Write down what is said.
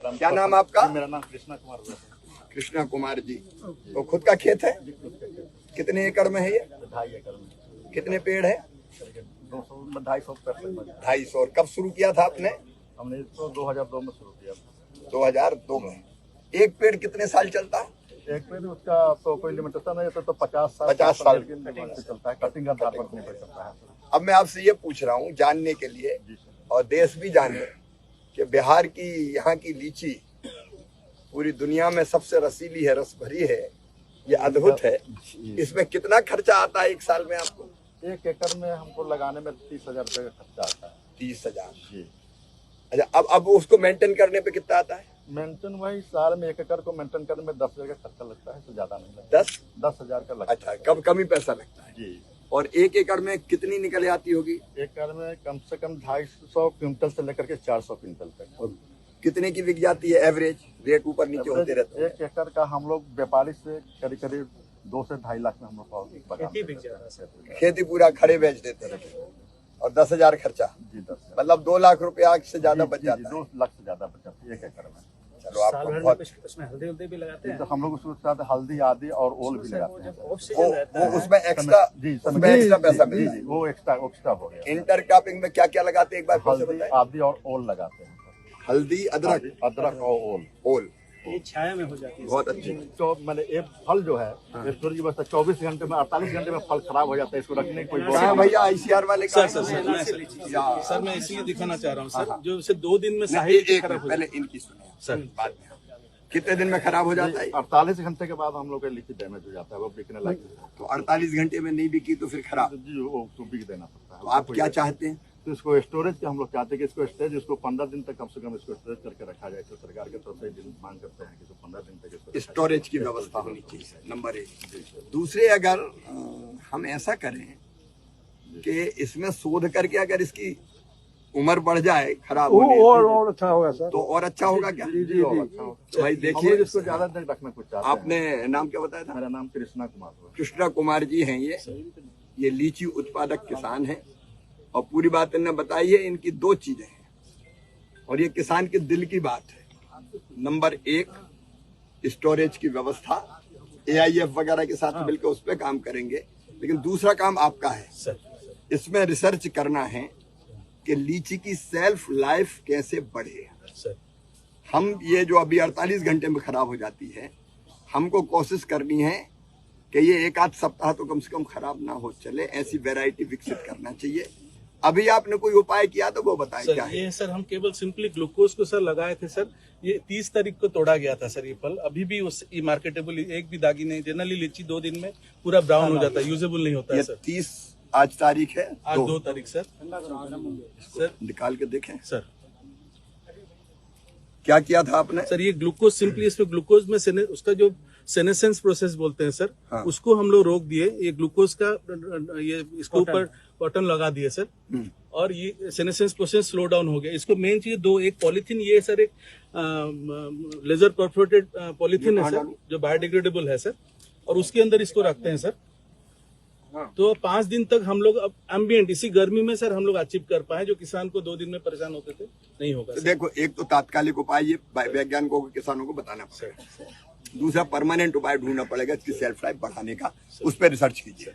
क्या नाम आपका? मेरा नाम कृष्णा कुमार है। कृष्णा कुमार जी। तो खुद का खेत है? कितने एकड़ में है ये? 2.5 एकड़ में। कितने पेड़ है? 200 250 पेड़। 250। और कब शुरू किया था आपने? हमने इसको 2002 में शुरू किया। 2002 में। एक पेड़ कितने साल चलता है? एक पेड़ उसका तो कोई लिमिटेशन नहीं है, तो 50 साल चलता है। कटिंग का आधार पर नहीं पड़ सकता है। अब मैं आपसे ये पूछ रहा हूँ जानने के लिए, और देश भी जाने कि बिहार की यहाँ की लीची पूरी दुनिया में सबसे रसीली है, रस भरी है, ये अद्भुत है। इसमें कितना खर्चा आता है एक साल में आपको? 1 एकड़ में हमको लगाने में 30,000 रुपये का खर्चा आता है। 30,000 जी। अच्छा, अब उसको मेंटेन करने पे कितना आता है? मेंटेन वही साल में 1 एकड़ को मेंटेन करने में 10,000 का खर्चा लगता है, तो ज्यादा नहीं लगता। 10,000 का लगता है। अच्छा, कम कम ही पैसा लगता है जी। और 1 एकड़ में कितनी निकल आती होगी? 1 एकड़ में कम से कम 250 क्विंटल से लेकर के 400 क्विंटल तक। और कितने की बिक जाती है एवरेज? रेट ऊपर नीचे होते रहते हैं। 1 एकड़ का हम लोग व्यापारी से करीब करीब 2 से 2.5 लाख में हम लोग खेती पूरा खड़े बेच देते हैं और 10,000 खर्चा। जी, 10 मतलब 2 लाख रुपया से ज्यादा बच जाता है। 2 लाख से ज्यादा बच जाती है 1 एकड़ में। चलो, आपको बहुत उसमें हल्दी भी लगाते हैं। तो हम लोग उसके साथ हल्दी आदि और ओल भी लगाते हैं। वो उसमें एक्स्ट्रा पैसा मिलता है। वो एक्स्ट्रा हो गया। इंटर क्रॉपिंग में क्या क्या लगाते हैं एक बार फिर से हल्दी बताएं? आदि और ओल लगाते हैं। हल्दी, अदरक और ओल। ये छाया में हो जाती है। बहुत अच्छी। तो मैंने एक फल जो है स्टोरेज व्यवस्था 24 घंटे में 48 घंटे में फल खराब हो जाता है, इसको रखने की कोई कहाँ भैया ICR वाले? सर मैं इसलिए दिखाना चाह रहा हूँ सर, जो इसे 2 दिन में पहले इनकी सुनिए सर, बाद में कितने दिन में खराब हो जाता है? 48 घंटे के बाद हम लोग का लीची डैमेज हो जाता है, वो बिकने लगे। तो 48 घंटे में नहीं बिकी तो फिर खराब? जी, वो तो बिक देना पड़ता है। तो आप क्या चाहते हैं? तो इसको स्टोरेज के हम लोग चाहते हैं कि इसको स्टोरेज, इसको 15 दिन तक कम से कम इसको स्टोरेज करके रखा जाए। तो सरकार की तरफ से मांग करते हैं कि इसको 15 दिन तक इसको स्टोरेज की व्यवस्था होनी चाहिए, नंबर 1। दूसरे, अगर हम ऐसा करें कि इसमें शोध करके अगर इसकी उम्र बढ़ जाए खराब होने और अच्छा होगा सर। तो और अच्छा होगा क्या? जी, और अच्छा होगा। तो भाई देखिए, इसको ज्यादा देर रखना कुछ चाहते हैं। आपने नाम क्या बताया था? मेरा नाम कृष्णा कुमार है। कृष्णा कुमार जी हैं ये लीची उत्पादक किसान हैं और पूरी बात इन्होंने बताई है। इनकी 2 चीजें हैं और ये किसान के दिल की बात है। नंबर 1, स्टोरेज की व्यवस्था, AIF वगैरह के साथ मिलकर उस पर काम करेंगे। लेकिन दूसरा काम आपका है, इसमें रिसर्च करना है कि लीची की सेल्फ लाइफ कैसे बढ़े। हम ये जो अभी 48 घंटे में खराब हो जाती है, हमको कोशिश करनी है कि ये 1 आध सप्ताह तो कम से कम खराब ना हो चले, ऐसी वैरायटी विकसित करना चाहिए। अभी आपने कोई उपाय किया तो वो बताएं क्या है? ये सर हम केवल सिंपली ग्लूकोज को सर लगाए थे सर। ये 30 तारीख को तोड़ा गया था सर। ये फल अभी भी ये मार्केटेबल, एक भी दागी नहीं। जनरली लीची 2 दिन में पूरा ब्राउन हो जाता है, यूजेबल नहीं होता है सर। 30 आज तारीख है, आज 2 तारीख सर। सर निकाल के देखें सर, क्या किया था आपने? सर ये ग्लूकोज सिंपली, इसमें ग्लूकोज में उसका जो सेनेसेंस प्रोसेस बोलते हैं सर, हाँ। उसको हम लोग रोक दिए। ये ग्लूकोज का ये इसके ऊपर कॉटन लगा दिए सर, और ये सेनेसेंस प्रोसेस स्लो डाउन हो गया। इसको मेन चीज 2, एक पॉलीथीन, ये सर एक लेजर परफोरेटेड पॉलीथीन है सर, जो बायोडिग्रेडेबल है सर, और उसके अंदर इसको रखते हैं सर। तो 5 दिन तक हम लोग अब एम्बिएंट इसी गर्मी में सर हम लोग अचीव कर पाए, जो किसान को 2 दिन में परेशान होते थे नहीं होगा। तो देखो, एक तो तात्कालिक उपाय ये वैज्ञानिकों को, किसानों को बताना पड़ेगा। दूसरा, परमानेंट उपाय ढूंढना पड़ेगा इसकी सेल्फ लाइफ बढ़ाने का, उस पर रिसर्च कीजिए।